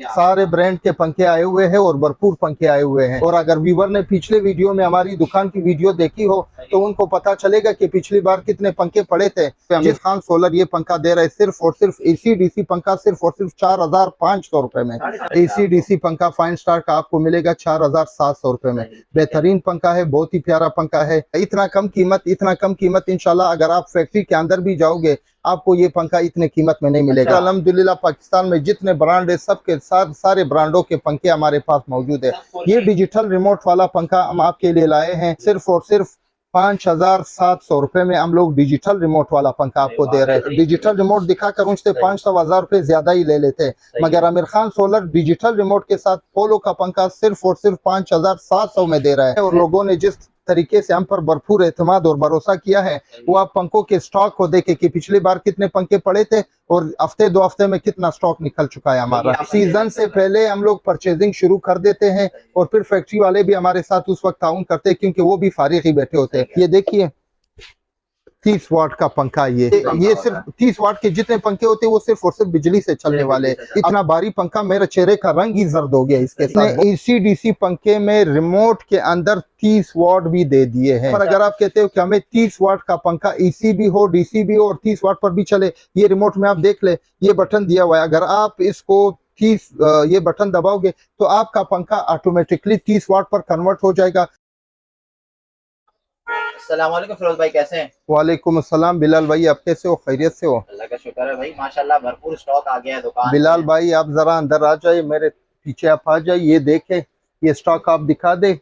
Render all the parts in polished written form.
सारे ब्रांड के पंखे आए हुए हैं और भरपूर पंखे आए हुए हैं। और अगर व्यूवर ने पिछले वीडियो में हमारी दुकान की वीडियो देखी हो तो उनको पता चलेगा कि पिछली बार कितने पंखे पड़े थे। आमिर खान सोलर ये पंखा दे रहे सिर्फ और सिर्फ एसी डीसी पंखा सिर्फ और सिर्फ 4500 रुपए में। एसी डीसी पंखा 5 स्टार का आपको मिलेगा 4700 रुपए में। बेहतरीन पंखा है, बहुत ही प्यारा पंखा है। इतना कम कीमत इंशाल्लाह अगर आप फैक्ट्री के अंदर भी जाओगे आपको ये पंखा इतने कीमत में नहीं मिलेगा। अल्हम्दुलिल्लाह पाकिस्तान में जितने ब्रांड है सबके सारे ब्रांडों के पंखे हमारे पास मौजूद है। ये डिजिटल रिमोट वाला पंखा हम आपके लिए लाए हैं सिर्फ और सिर्फ 5700 रुपए में। हम लोग डिजिटल रिमोट वाला पंखा आपको दे रहे हैं। डिजिटल रिमोट दिखाकर उनसे 500-1000 रुपए ज्यादा ही ले लेते हैं, मगर Aamir Khan solar digital remote के साथ पोलो का पंखा सिर्फ और सिर्फ 5700 में दे रहा है। और लोगों ने जिस तरीके से हम पर भरपूर एतमाद और भरोसा किया है वो आप पंखों के स्टॉक को देखे कि पिछली बार कितने पंखे पड़े थे और हफ्ते 2 हफ्ते में कितना स्टॉक निकल चुका है हमारा। सीजन से पहले हम लोग परचेजिंग शुरू कर देते हैं और फिर फैक्ट्री वाले भी हमारे साथ उस वक्त ताउन करते हैं क्योंकि वो भी फारिग ही बैठे होते हैं। ये देखिए 30 वाट का पंखा, ये सिर्फ 30 वाट के जितने पंखे होते हैं वो सिर्फ और सिर्फ बिजली से चलने वाले। इतना भारी पंखा मेरे चेहरे का रंग ही जर्द हो गया इसके साथ। एसी डीसी पंखे में रिमोट के अंदर 30 वाट भी दे दिए हैं। पर अगर आप कहते हो कि हमें 30 वाट का पंखा एसी भी हो डीसी भी हो और 30 वाट पर भी चले, ये रिमोट में आप देख ले ये बटन दिया हुआ है। अगर आप इसको 30 ये बटन दबाओगे तो आपका पंखा ऑटोमेटिकली 30 वाट पर कन्वर्ट हो जाएगा। अस्सलाम वालेकुम फिरोज भाई, कैसे हैं? वालेकुम अस्सलाम बिलाल भाई, आप कैसे हो? खैरियत से हो? अल्लाह का शुक्र है भाई, माशाल्लाह भरपूर स्टॉक आ गया है दुकान बिलाल में। भाई आप जरा अंदर आ जाइए, मेरे पीछे आप आ जाइए। ये देखे ये स्टॉक आप दिखा दे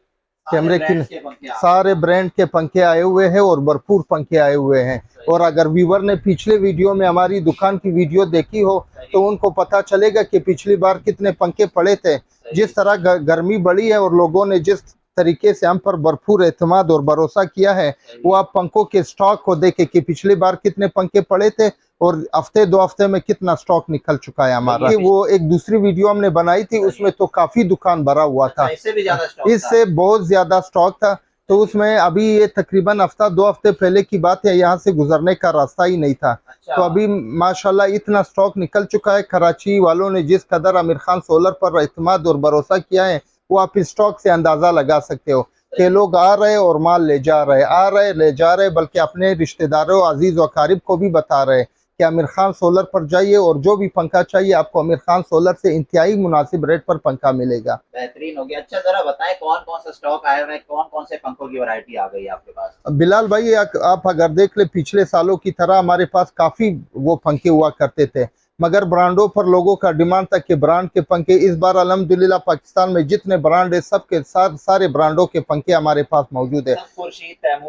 कैमरे की। सारे ब्रांड के पंखे आए हुए हैं और भरपूर पंखे आए हुए हैं। और अगर व्यूवर ने पिछले वीडियो में हमारी दुकान की वीडियो देखी हो तो उनको पता चलेगा कि पिछली बार कितने पंखे पड़े थे। जिस तरह गर्मी बढ़ी है और लोगों ने जिस तरीके से हम पर भरपूर एतमाद और भरोसा किया है वो आप पंखों के स्टॉक को देखे कि पिछली बार कितने पंखे पड़े थे और हफ्ते 2 हफ्ते में कितना स्टॉक निकल चुका है हमारा। वो एक दूसरी वीडियो हमने बनाई थी उसमें तो काफी दुकान भरा हुआ था, इससे बहुत ज्यादा स्टॉक था। तो उसमें अभी ये तकरीबन हफ्ता 2 हफ्ते पहले की बात है, यहाँ से गुजरने का रास्ता ही नहीं था। तो अभी माशाल्लाह इतना स्टॉक निकल चुका है। कराची वालों ने जिस कदर आमिर खान सोलर पर एतमाद और भरोसा किया है वो आप इस स्टॉक से अंदाजा लगा सकते हो कि लोग आ रहे और माल ले जा रहे, आ रहे ले जा रहे, बल्कि अपने रिश्तेदारों अजीज व अकारिब को भी बता रहे कि आमिर खान सोलर पर जाइए और जो भी पंखा चाहिए आपको आमिर खान सोलर से इंतहाई मुनासिब रेट पर पंखा मिलेगा। बेहतरीन हो गया। अच्छा जरा बताएं कौन कौन सा स्टॉक आया हुआ है, कौन कौन से पंखों की वैरायटी आ गई है आपके पास? बिलाल भाई आप अगर देख ले पिछले सालों की तरह हमारे पास काफी वो पंखे हुआ करते थे, मगर ब्रांडों पर लोगों का डिमांड था कि ब्रांड के पंखे। इस बार अल्हम्दुलिल्लाह पाकिस्तान में जितने ब्रांड है सबके सारे ब्रांडों के पंखे हमारे पास मौजूद है।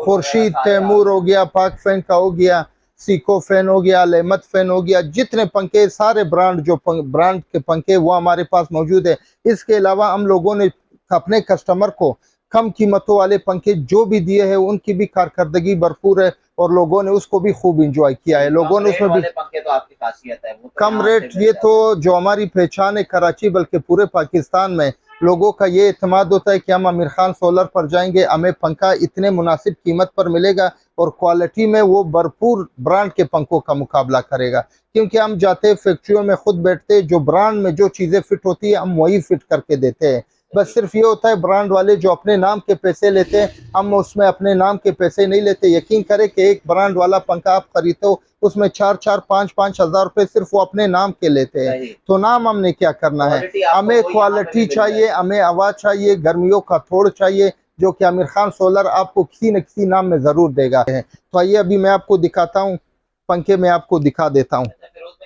खुर्शीद तैमूर हो गया, पाक फैन का हो गया, सीको फैन हो गया, लेमत फैन हो गया, जितने पंखे सारे ब्रांड जो ब्रांड के पंखे वो हमारे पास मौजूद है। इसके अलावा हम लोगों ने अपने कस्टमर को कम कीमतों वाले पंखे जो भी दिए हैं उनकी भी कारकर्दगी भरपूर है और लोगों ने उसको भी खूब इंजॉय किया है। लोगों ने उसमें भी पंखे तो आपकी खासियत है, वो तो कम रेट, ये तो जो हमारी पहचान है कराची बल्कि पूरे पाकिस्तान में लोगों का ये एतमाद होता है कि हम आमिर खान सोलर पर जाएंगे हमें पंखा इतने मुनासिब कीमत पर मिलेगा और क्वालिटी में वो भरपूर ब्रांड के पंखों का मुकाबला करेगा। क्योंकि हम जाते फैक्ट्रियों में खुद बैठते, जो ब्रांड में जो चीज़ें फिट होती है हम वही फिट करके देते हैं। बस सिर्फ ये होता है ब्रांड वाले जो अपने नाम के पैसे लेते हैं, हम उसमें अपने नाम के पैसे नहीं लेते। यकीन करें कि एक ब्रांड वाला पंखा आप खरीदते हो उसमें 4-5 हज़ार रुपए सिर्फ वो अपने नाम के लेते हैं। तो नाम हमने क्या करना है, हमें क्वालिटी चाहिए, हमें आवाज़ चाहिए, गर्मियों का थोड़ चाहिए जो कि आमिर खान सोलर आपको किसी न किसी नाम में ज़रूर देगा। तो आइए अभी मैं आपको दिखाता हूँ पंखे, में आपको दिखा देता हूँ।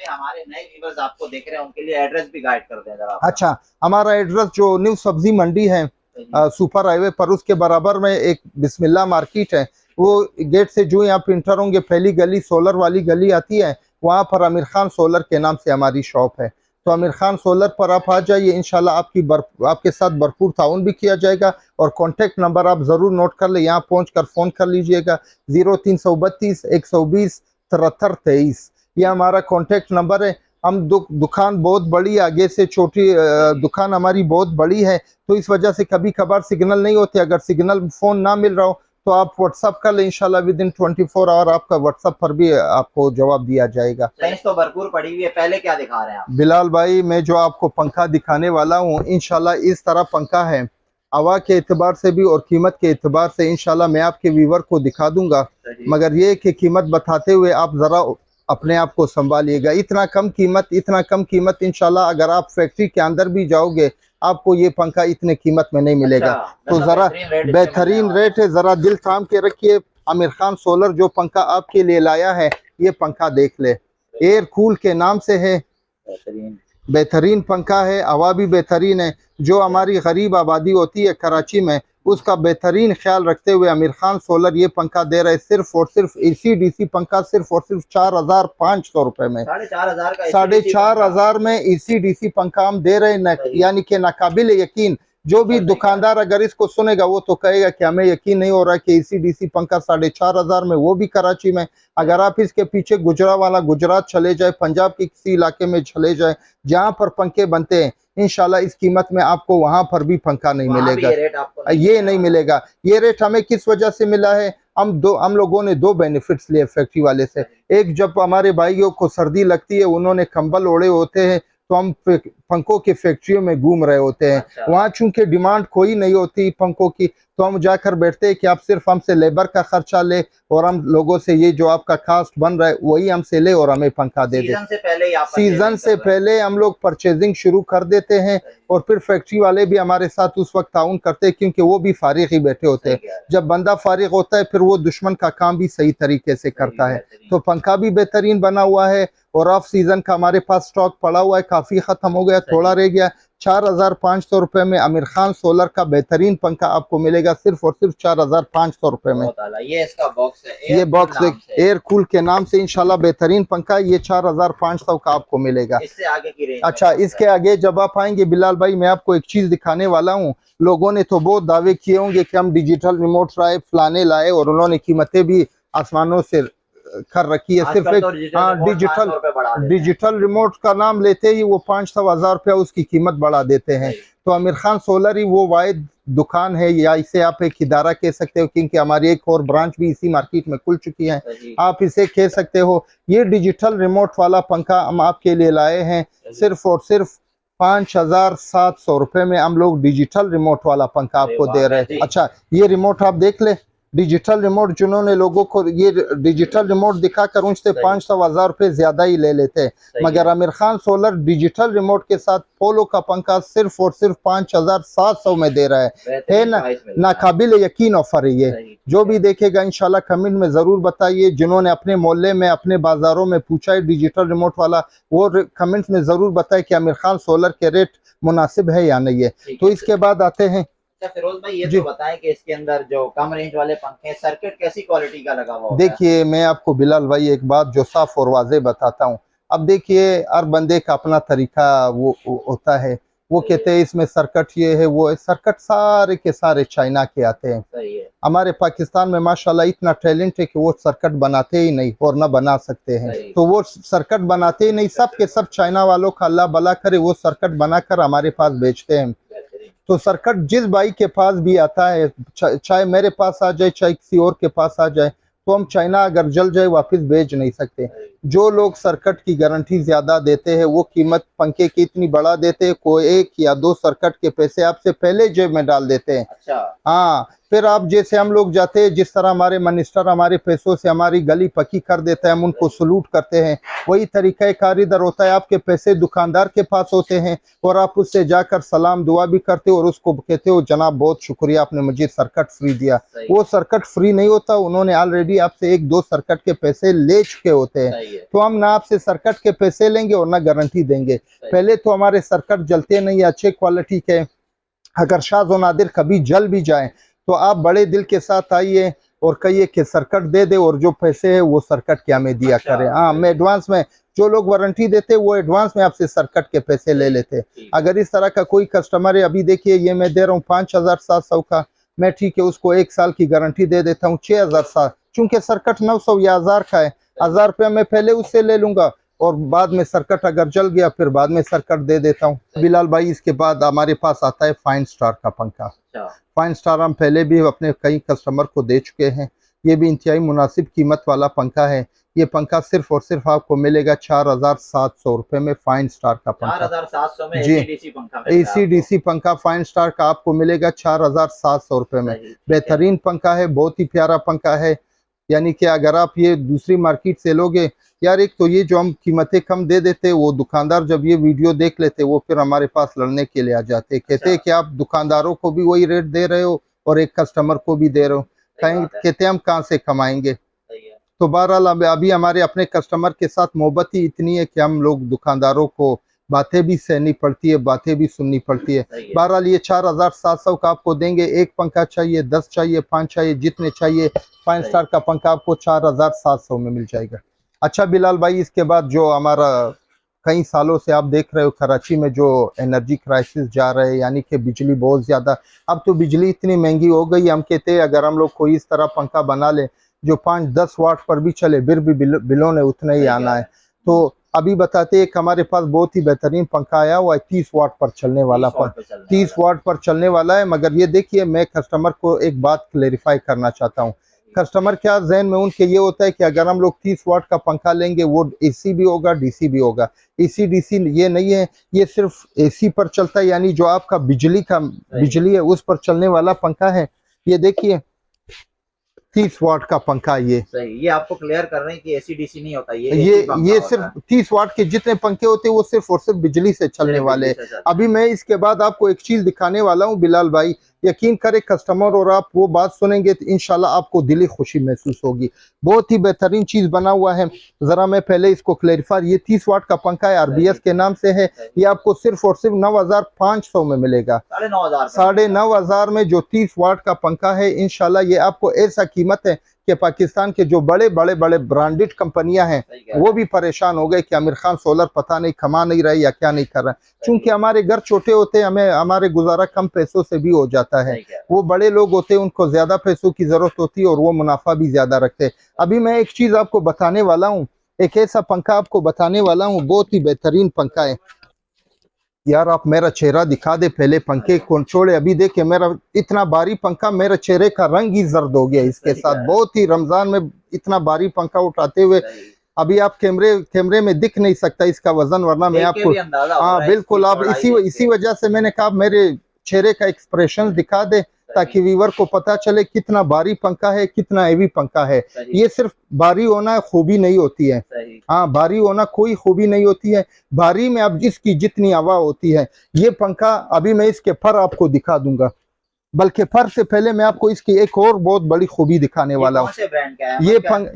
हमारे नए व्यूअर्स आपको देख रहे हैं उनके लिए एड्रेस भी गाइड कर दें जरा। अच्छा, हमारा एड्रेस जो न्यू सब्जी मंडी है सुपर हाईवे पर, उसके बराबर में एक बिस्मिल्लाह मार्केट है। वो गेट से जो यहाँ इंटर होंगे पहली गली सोलर वाली गली आती है, वहाँ पर आमिर खान सोलर के नाम से हमारी शॉप है। तो आमिर खान सोलर पर आप आ जाइए, इंशाल्लाह आपके साथ भरपूर ताउन भी किया जाएगा। और कॉन्टैक्ट नंबर आप ज़रूर नोट कर ले, यहाँ पहुँच कर फ़ोन कर लीजिएगा 0332 120 7323, यह हमारा कॉन्टैक्ट नंबर है। हम दुकान बहुत बड़ी, आगे से छोटी दुकान हमारी बहुत बड़ी है, तो इस वजह से कभी कभार सिग्नल नहीं होते। अगर सिग्नल फ़ोन ना मिल रहा हो तो आप व्हाट्सअप कर लें, इंशाल्लाह विद इन 24 आवर आपका व्हाट्सअप पर भी आपको जवाब दिया जाएगा। साइज तो भरपूर पड़ी हुई है, पहले क्या दिखा रहे हैं आप? बिलाल भाई, मैं जो आपको पंखा दिखाने वाला हूँ इंशाल्लाह इस तरह पंखा है, हवा के एतबार से भी और कीमत के एतबार से इंशाल्लाह मैं आपके व्यूवर को दिखा दूंगा, मगर ये कि कीमत बताते हुए आप ज़रा अपने आप को संभालिएगा। इतना कम कीमत इंशाल्लाह अगर आप फैक्ट्री के अंदर भी जाओगे आपको ये पंखा इतने कीमत में नहीं मिलेगा। तो ज़रा बेहतरीन रेट है, ज़रा दिल थाम के रखिए। आमिर खान सोलर जो पंखा आपके लिए लाया है, ये पंखा देख ले, एयर कूल के नाम से है, बेहतरीन पंखा है, हवा भी बेहतरीन है। जो हमारी गरीब आबादी होती है कराची में, उसका बेहतरीन ख्याल रखते हुए आमिर खान सोलर ये पंखा दे रहे सिर्फ और सिर्फ एसी डीसी पंखा सिर्फ और सिर्फ 4,500 रुपए में। 4,500 का 4,500 में एसी डीसी पंखा हम दे रहे हैं, यानी कि नाकाबिल यकीन। जो भी दुकानदार अगर इसको सुनेगा वो तो कहेगा कि हमें यकीन नहीं हो रहा कि एसी डीसी पंखा 4,500 में, वो भी कराची में। अगर आप इसके पीछे गुजरावाला गुजरात चले जाए, पंजाब के किसी इलाके में चले जाए जहाँ पर पंखे बनते हैं, इंशाल्लाह इस कीमत में आपको वहां पर भी पंखा नहीं मिलेगा। ये नहीं मिलेगा। ये रेट हमें किस वजह से मिला है? हम लोगों ने दो बेनिफिट्स लिए फैक्ट्री वाले से। एक, जब हमारे भाइयों को सर्दी लगती है, उन्होंने कंबल ओढ़े होते हैं, तो हम पंखों की फैक्ट्रियों में घूम रहे होते हैं। वहाँ चूंकि डिमांड कोई नहीं होती पंखों की, तो हम जाकर बैठते हैं कि आप सिर्फ हमसे लेबर का खर्चा ले और हम लोगों से ये जो आपका कास्ट बन रहा है वही हमसे ले और हमें पंखा दे दे। सीजन से पहले हम लोग परचेजिंग शुरू कर देते हैं और फिर फैक्ट्री वाले भी हमारे साथ उस वक्त ताउन करते हैं, क्योंकि वो भी फारिग ही बैठे होते हैं। जब बंदा फारिग होता है फिर वो दुश्मन का काम भी सही तरीके से करता है। तो पंखा भी बेहतरीन बना हुआ है और ऑफ सीजन का हमारे पास स्टॉक पड़ा हुआ है, काफी खत्म हो गया, थोड़ा रह गया। 4,500 रुपए में आमिर खान सोलर का बेहतरीन पंखा आपको मिलेगा सिर्फ और सिर्फ 4,500 रुपए में। ये इसका बॉक्स है, ये बॉक्स एयर कूल के नाम से इंशाल्लाह बेहतरीन पंखा, ये 4,500 का आपको मिलेगा। इससे आगे की रेंज? अच्छा, इसके आगे जब आप आएंगे बिलाल भाई, मैं आपको एक चीज दिखाने वाला हूँ। लोगों ने तो बहुत दावे किए होंगे कि हम डिजिटल रिमोट लाए, फलाने लाए, और उन्होंने कीमतें भी आसमानों से कर रखी है। सिर्फ एक डिजिटल रिमोट का नाम लेते ही वो 500,000 रुपया उसकी कीमत बढ़ा देते हैं। तो आमिर खान सोलर ही वो वाहिद दुकान है, या इसे आप एक इदारा कह सकते हो, क्योंकि हमारी एक और ब्रांच भी इसी मार्केट में खुल चुकी है, आप इसे कह सकते हो। ये डिजिटल रिमोट वाला पंखा हम आपके लिए लाए हैं सिर्फ और सिर्फ 5,700 रुपए में। हम लोग डिजिटल रिमोट वाला पंखा आपको दे रहे हैं। अच्छा, ये रिमोट आप देख ले, डिजिटल रिमोट जिन्होंने लोगों को ये डिजिटल रिमोट दिखाकर उनसे 500,000 रुपए ज्यादा ही ले लेते हैं, मगर Aamir Khan solar digital remote के साथ पोलो का पंखा सिर्फ और सिर्फ 5,700 में दे रहा है ना। नाकाबिल यकीन ऑफर है ये। जो भी देखेगा इंशाल्लाह कमेंट में जरूर बताइए। जिन्होंने अपने मोहल्ले में, अपने बाजारों में पूछा है डिजिटल रिमोट वाला, वो कमेंट में जरूर बताए कि आमिर खान सोलर के रेट मुनासिब है या नहीं है। तो इसके बाद आते हैं फिरोज भाई, ये तो बताएं कि इसके अंदर जो कम रेंज वाले पंखे, सर्किट कैसी क्वालिटी का लगा हुआ है? देखिए, मैं आपको बिलाल भाई एक बात जो साफ और वाजे बताता हूँ। अब देखिए, हर बंदे का अपना तरीका वो होता है। वो कहते हैं इसमें सर्किट ये है वो है। सर्किट सारे के सारे चाइना के आते हैं। हमारे पाकिस्तान में माशाल्लाह इतना टैलेंट है कि वो सर्किट बनाते ही नहीं और ना बना सकते हैं। तो वो सर्किट बनाते ही नहीं, सब के सब चाइना वालों का अल्लाह भला करे, वो सर्किट बनाकर हमारे पास बेचते हैं। तो सर्किट जिस भाई के पास भी आता है, चाहे मेरे पास आ जाए चाहे किसी और के पास आ जाए, तो हम चाइना अगर जल जाए वापस बेच नहीं सकते। जो लोग सर्किट की गारंटी ज्यादा देते हैं वो कीमत पंखे की इतनी बढ़ा देते हैं, कोई 1 या 2 सर्किट के पैसे आपसे पहले जेब में डाल देते हैं। अच्छा। हाँ, फिर आप जैसे हम लोग जाते हैं, जिस तरह हमारे मिनिस्टर हमारे पैसों से हमारी गली पक्की कर देता है, हम उनको सलूट करते हैं, वही तरीका कार इधर होता है। आपके पैसे दुकानदार के पास होते हैं और आप उससे जाकर सलाम दुआ भी करते हो और उसको कहते हो जनाब बहुत शुक्रिया आपने मुझे सर्किट फ्री दिया। वो सर्किट फ्री नहीं होता, उन्होंने ऑलरेडी आपसे 1-2 सर्किट के पैसे ले चुके होते हैं। तो हम ना आपसे सर्किट के पैसे लेंगे और ना गारंटी देंगे। पहले तो हमारे सर्किट जलते नहीं, अच्छे क्वालिटी के। अगर शाज़ नादिर कभी जल भी जाए तो आप बड़े दिल के साथ आइए और कहिए कि सर्किट दे दे और जो पैसे है वो सर्किट क्या में दिया करें। हाँ, मैं एडवांस में, जो लोग वारंटी देते वो एडवांस में आपसे सर्किट के पैसे ले लेते। अगर इस तरह का कोई कस्टमर है, अभी देखिए ये मैं दे रहा हूँ 5,700 का, मैं ठीक है उसको 1 साल की गारंटी दे देता हूँ 6,000 चूंकि सर्किट 900 या 1000 का है, 1000 रुपया मैं पहले उससे ले लूंगा। और बाद में सर्किट अगर जल गया फिर बाद में सर्किट दे देता हूँ। बिलाल भाई इसके बाद हमारे पास आता है फाइन स्टार का पंखा। अच्छा, फाइन स्टार हम पहले भी अपने कई कस्टमर को दे चुके हैं। ये भी इंतहाई मुनासिब कीमत वाला पंखा है। ये पंखा सिर्फ और सिर्फ आपको मिलेगा 4700 रुपये में। फाइन स्टार का पंखा 4700 में जी, एसी-डीसी पंखा मिलता है आपको। AC/DC पंखा फाइन स्टार का आपको मिलेगा 4700 रुपये में। सही, ठीक है। बेहतरीन पंखा है, बहुत ही प्यारा पंखा है। यानी कि अगर आप ये दूसरी मार्केट से लोगे यार, एक तो ये जो हम कीमतें कम दे देते, वो दुकानदार जब ये वीडियो देख लेते वो फिर हमारे पास लड़ने के लिए आ जाते, कहते हैं कि आप दुकानदारों को भी वही रेट दे रहे हो और एक कस्टमर को भी दे रहे हो। सही कहीं बात है। कहते हम कहाँ से कमाएंगे। सही है। तो बहरहाल अभी हमारे अपने कस्टमर के साथ मोहब्बत ही इतनी है कि हम लोग दुकानदारों को बातें भी सहनी पड़ती है, बातें भी सुननी पड़ती है। सही है। बहरहाल ये 4700 का आपको देंगे। एक पंखा चाहिए, 10 चाहिए, 5 चाहिए, जितने चाहिए फाइन सही। स्टार का पंखा आपको 4700 में मिल जाएगा। अच्छा बिलाल भाई, इसके बाद जो हमारा कई सालों से आप देख रहे हो कराची में जो एनर्जी क्राइसिस जा रहा है, यानी कि बिजली बहुत ज़्यादा, अब तो बिजली इतनी महंगी हो गई, हम कहते हैं अगर हम लोग कोई इस तरह पंखा बना ले जो 5-10 वाट पर भी चले फिर भी बिलों ने उतना ही सही आना कह है। तो अभी बताते हैं कि हमारे पास बहुत ही बेहतरीन पंखा आया हुआ है, 30 वाट पर चलने वाला 30 वाट पे चलने 30 वाला। वाट पर चलने वाला है। मगर ये देखिए, मैं कस्टमर को एक बात क्लेरिफाई करना चाहता हूँ। कस्टमर क्या जहन में उनके ये होता है कि अगर हम लोग 30 वाट का पंखा लेंगे वो AC भी होगा, DC भी होगा। AC/DC ये नहीं है, ये सिर्फ AC पर चलता है, यानी जो आपका बिजली है उस पर चलने वाला पंखा है। ये देखिए 30 वाट का पंखा ये सही, ये आपको क्लियर कर रहे हैं कि एसी-डीसी नहीं होता, ये ये AC पंखा ये होता सिर्फ है। 30 वाट के जितने पंखे होते हैं वो सिर्फ और सिर्फ बिजली से चलने सिर्फ वाले बिजली हैं। से चलता है। अभी मैं इसके बाद आपको एक चीज दिखाने वाला हूँ बिलाल भाई, यकीन करें कस्टमर और आप वो बात सुनेंगे तो इंशाल्लाह आपको दिली खुशी महसूस होगी। बहुत ही बेहतरीन चीज बना हुआ है। जरा मैं पहले इसको क्लेरिफाई, ये 30 वाट का पंखा है, RBS के नाम से है। ये आपको सिर्फ और सिर्फ 9500 में मिलेगा। 9,500 9,500 में जो 30 वाट का पंखा है, इंशाल्लाह ये आपको ऐसा कीमत है कि पाकिस्तान के जो बड़े ब्रांडेड कंपनियां हैं वो भी परेशान हो गए कि आमिर खान सोलर पता नहीं कमा नहीं रहे या क्या नहीं कर रहा है। चूंकि हमारे घर छोटे होते हैं, हमें हमारे गुजारा कम पैसों से भी हो जाता है। वो बड़े लोग होते हैं, उनको ज्यादा पैसों की जरूरत होती है और वो मुनाफा भी ज्यादा रखते हैं। अभी मैं एक चीज आपको बताने वाला हूँ, एक ऐसा पंखा आपको बताने वाला हूँ, बहुत ही बेहतरीन पंखा है। यार आप मेरा चेहरा दिखा दे पहले, पंखे को छोड़े। अभी देखिए मेरा इतना भारी पंखा, मेरा चेहरे का रंग ही जर्द हो गया इसके साथ। बहुत ही रमजान में इतना भारी पंखा उठाते हुए अभी आप कैमरे में दिख नहीं सकता इसका वजन, वरना मैं आपको हाँ बिल्कुल, आप इसी वजह से मैंने कहा मेरे चेहरे का एक्सप्रेशन दिखा दे ताकि व्यूवर को पता चले कितना भारी पंखा है, कितना हेवी पंखा है। ये सिर्फ भारी होना खूबी नहीं होती है, हाँ भारी होना कोई खूबी नहीं होती है। भारी में अब जिसकी जितनी हवा होती है। ये पंखा अभी मैं इसके फर आपको दिखा दूंगा, बल्कि फर से पहले मैं आपको इसकी एक और बहुत बड़ी खूबी दिखाने वाला हूँ।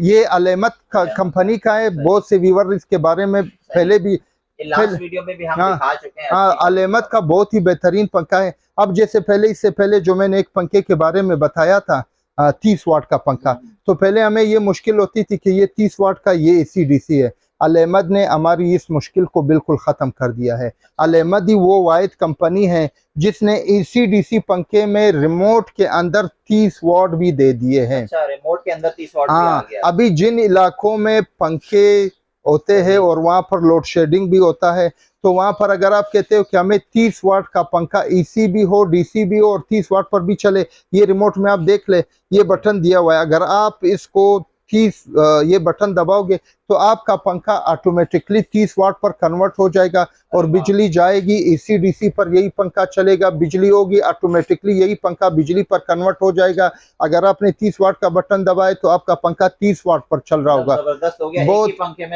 ये अलेमत कंपनी का है। बहुत से व्यूवर इसके बारे में पहले भी लास्ट वीडियो में भी हम दिखा चुके हैं। हाँ, अलेमत का बहुत ही बेहतरीन पंखा है। अब जैसे पहले, इससे पहले जो मैंने एक पंखे के बारे में बताया था 30 वाट का पंखा, तो पहले हमें ये मुश्किल होती थी कि ये 30 वाट का ये AC/DC है। अलेमद ने हमारी इस मुश्किल को बिल्कुल ख़त्म कर दिया है। अलेमद ही वो वाहिद कंपनी है जिसने AC/DC पंखे में रिमोट के अंदर 30 वाट भी दे दिए हैं। अच्छा, रिमोट के अंदर 30 वाट भी आ गया। अभी जिन इलाकों में पंखे होते हैं और वहां पर लोड शेडिंग भी होता है, तो वहां पर अगर आप कहते हो कि हमें 30 वाट का पंखा AC भी हो, DC भी हो और 30 वाट पर भी चले, ये रिमोट में आप देख ले, ये बटन दिया हुआ है। अगर आप इसको 30 ये बटन दबाओगे तो आपका पंखा ऑटोमेटिकली 30 वाट पर कन्वर्ट हो जाएगा और बिजली जाएगी AC/DC पर, यही पंखा चलेगा। बिजली होगी ऑटोमेटिकली यही पंखा बिजली पर कन्वर्ट हो जाएगा। अगर आपने 30 वाट का बटन दबाए तो आपका पंखा 30 वाट पर चल रहा होगा। जबरदस्त हो गया, बहुत एक ही पंखे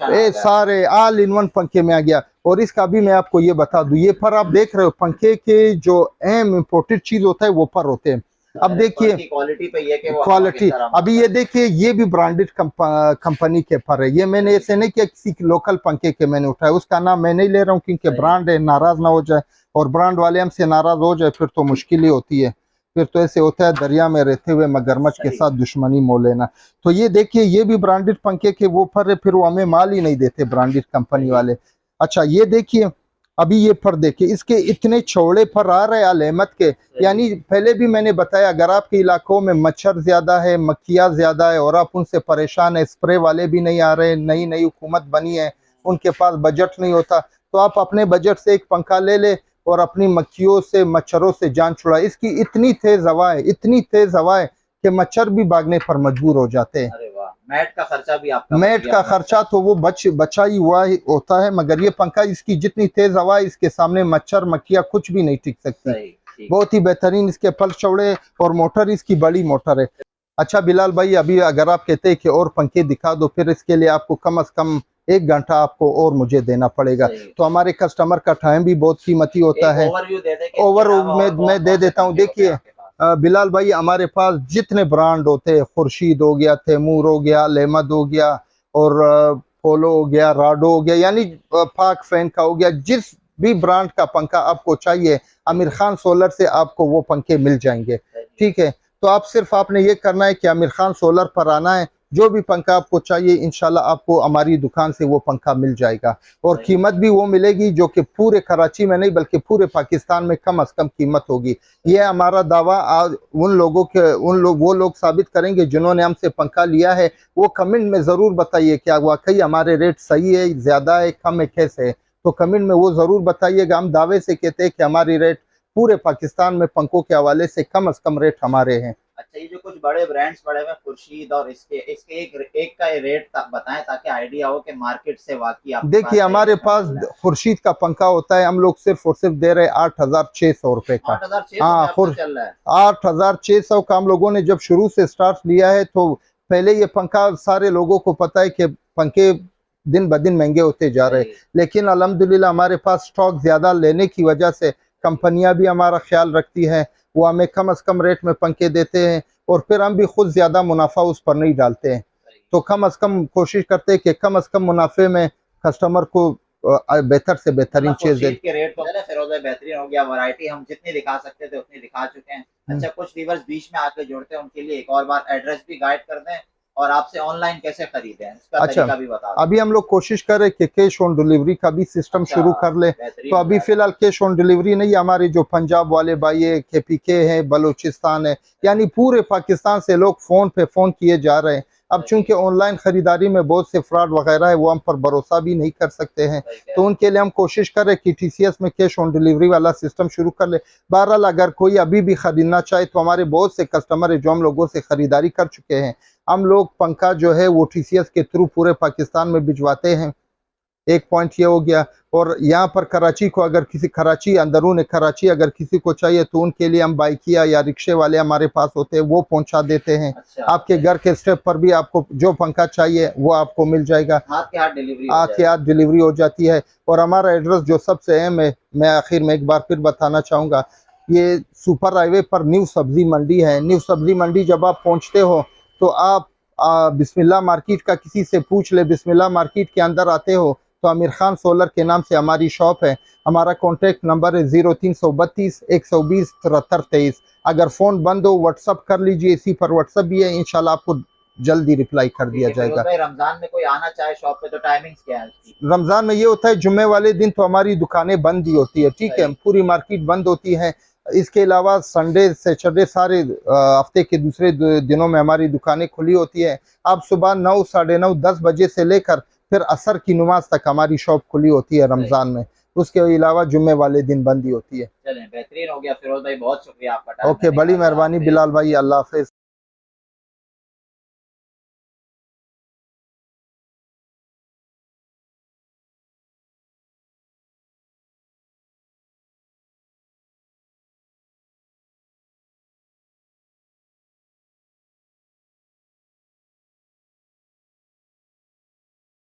में सारे ऑल इन वन पंखे में आ गया। और इसका भी मैं आपको ये बता दूं, ये पर आप देख रहे हो, पंखे के जो अहम इम्पोर्टेड चीज होता है वो पर होते हैं। अब देखिए क्वालिटी पे ये कि वो क्वालिटी, अभी ये देखिए ये भी ब्रांडेड कंपनी के पर है। ये मैंने ऐसे नहीं किया किसी लोकल पंखे के मैंने उठाया, उसका नाम मैं नहीं ले रहा हूँ क्योंकि ब्रांड है, नाराज ना हो जाए और ब्रांड वाले हमसे नाराज हो जाए फिर तो मुश्किल ही होती है। फिर तो ऐसे होता है दरिया में रहते हुए मगरमच्छ के साथ दुश्मनी मोल लेना। तो ये देखिए ये भी ब्रांडेड पंखे के वो पर है, फिर वो हमें माल ही नहीं देते ब्रांडेड कंपनी वाले। अच्छा ये देखिए अभी ये फर देखिए, इसके इतने चौड़े फर आ रहे हैं अलेमत के। यानी पहले भी मैंने बताया अगर आपके इलाकों में मच्छर ज्यादा है, मक्खियाँ ज्यादा है और आप उनसे परेशान है, स्प्रे वाले भी नहीं आ रहे, नई हुकूमत बनी है, उनके पास बजट नहीं होता, तो आप अपने बजट से एक पंखा ले ले और अपनी मक्खियों से मच्छरों से जान छुड़ाए। इसकी इतनी तेज हवा है, इतनी तेज हवा है कि मच्छर भी भागने पर मजबूर हो जाते हैं। अरे वाह, मैट का खर्चा भी आपका मैट का खर्चा तो वो बचा ही हुआ होता है, मगर ये पंखा, इसकी जितनी तेज हवा है, इसके सामने मच्छर मक्खियाँ कुछ भी नहीं टिक सकती। बहुत ही बेहतरीन इसके पल चौड़े और मोटर इसकी बड़ी मोटर है। अच्छा बिलाल भाई, अभी अगर आप कहते हैं कि और पंखे दिखा दो, फिर इसके लिए आपको कम से कम 1 घंटा आपको और मुझे देना पड़ेगा, तो हमारे कस्टमर का टाइम भी बहुत कीमती होता है। ओवरव्यू मैं दे देता हूँ। देखिए बिलाल भाई, हमारे पास जितने ब्रांड होते हैं, खुर्शीद हो गया, तैमूर हो गया, लेमद हो गया, और पोलो हो गया, राडो हो गया, यानी पाक फैन का हो गया, जिस भी ब्रांड का पंखा आपको चाहिए, आमिर खान सोलर से आपको वो पंखे मिल जाएंगे। ठीक है, तो आप सिर्फ आपने ये करना है कि आमिर खान सोलर पर आना है, जो भी पंखा आपको चाहिए इंशाल्लाह आपको हमारी दुकान से वो पंखा मिल जाएगा, और कीमत भी वो मिलेगी जो कि पूरे कराची में नहीं बल्कि पूरे पाकिस्तान में कम से कम कीमत होगी। ये हमारा दावा आज वो लोग साबित करेंगे जिन्होंने हमसे पंखा लिया है। वो कमेंट में ज़रूर बताइए क्या वाकई हमारे रेट सही है, ज़्यादा है, कम है, कैसे है, तो कमेंट में वो ज़रूर बताइएगा। हम दावे से कहते हैं कि हमारी रेट पूरे पाकिस्तान में पंखों के हवाले से कम रेट हमारे हैं। अच्छा, ये जो कुछ बड़े ब्रांड्स पड़े हुए खुर्शीद और इसके एक का रेट बताएं ताकि आइडिया हो कि मार्केट से वाकई आप। देखिए हमारे पास खुर्शीद का पंखा होता है, हम लोग सिर्फ और सिर्फ दे रहे हैं 8,600 रुपए का। 8,600 हाँ, चल रहा है। 8,600 का हम लोगों ने जब शुरू से स्टार्ट लिया है, तो पहले ये पंखा सारे लोगों को पता है कि पंखे दिन ब दिन महंगे होते जा रहे हैं, लेकिन अल्हम्दुलिल्लाह हमारे पास स्टॉक ज्यादा लेने की वजह से कंपनियां भी हमारा ख्याल रखती हैं, वो हमें कम से कम रेट में पंखे देते हैं, और फिर हम भी खुद ज्यादा मुनाफा उस पर नहीं डालते हैं, तो कम से कम कोशिश करते हैं कि कम से कम मुनाफे में कस्टमर को बेहतर से बेहतरीन चीज दे। के रेट तो फिरोज भाई बेहतरीन हो गया, वैरायटी हम जितनी दिखा सकते थे उतनी दिखा चुके हैं। अच्छा, कुछ व्यूअर्स बीच में आके जुड़ते हैं, उनके लिए एक और बार एड्रेस भी गाइड कर दें और आपसे ऑनलाइन कैसे खरीदें इसका तरीका भी बता दें। अभी हम लोग कोशिश कर रहे हैं कि कैश ऑन डिलीवरी का भी सिस्टम शुरू कर ले, तो अभी फिलहाल कैश ऑन डिलीवरी नहीं, हमारे जो पंजाब वाले भाई है, KPK है, बलूचिस्तान है, यानी पूरे पाकिस्तान से लोग फोन किए जा रहे हैं। अब चूंकि ऑनलाइन खरीदारी में बहुत से फ्रॉड वगैरह है, वो हम पर भरोसा भी नहीं कर सकते हैं, तो उनके लिए हम कोशिश कर रहे हैं कि TCS में कैश ऑन डिलीवरी वाला सिस्टम शुरू कर ले। बहरहाल अगर कोई अभी भी खरीदना चाहे तो हमारे बहुत से कस्टमर है जो हम लोगों से खरीदारी कर चुके हैं। हम लोग पंखा जो है वो TCS के थ्रू पूरे पाकिस्तान में भिजवाते हैं, एक पॉइंट ये हो गया। और यहाँ पर कराची को अगर किसी अंदरून कराची अगर किसी को चाहिए तो उनके लिए हम बाइकिया या रिक्शे वाले हमारे पास होते हैं, वो पहुंचा देते हैं। आपके घर के स्टेप पर भी आपको जो पंखा चाहिए वो आपको मिल जाएगा, हाथ के हाथ डिलीवरी हो जाती है। और हमारा एड्रेस जो सबसे अहम है, मैं आखिर में एक बार फिर बताना चाहूँगा, ये सुपर हाईवे पर न्यू सब्जी मंडी है। न्यू सब्जी मंडी जब आप पहुँचते हो तो आप बिस्मिल्लाह मार्केट का किसी से पूछ ले, बिस्मिल्लाह मार्केट के अंदर आते हो तो आमिर खान सोलर के नाम से हमारी शॉप है। हमारा कॉन्टैक्ट नंबर है 0332 120 7323। अगर फ़ोन बंद हो व्हाट्सअप कर लीजिए, इसी पर व्हाट्सअप भी है, इंशाल्लाह आपको जल्दी रिप्लाई कर दिया जाएगा। रमजान में कोई आना चाहे शॉप पे तो टाइमिंग्स क्या है? रमजान में ये होता है जुम्मे वाले दिन तो हमारी दुकानें बंद ही होती है, ठीक है, पूरी मार्केट बंद होती है। इसके अलावा संडे सैटरडे सारे हफ्ते के दूसरे दिनों में हमारी दुकानें खुली होती है। आप सुबह 9, साढ़े 9, 10 बजे से लेकर फिर असर की नमाज तक हमारी शॉप खुली होती है रमजान में, उसके अलावा जुम्मे वाले दिन बंद ही होती है। चलें, बेहतरीन हो गया फिरोज भाई, बहुत शुक्रिया आपका। ओके, बड़ी मेहरबानी बिलाल भाई, अल्लाह हाफिज।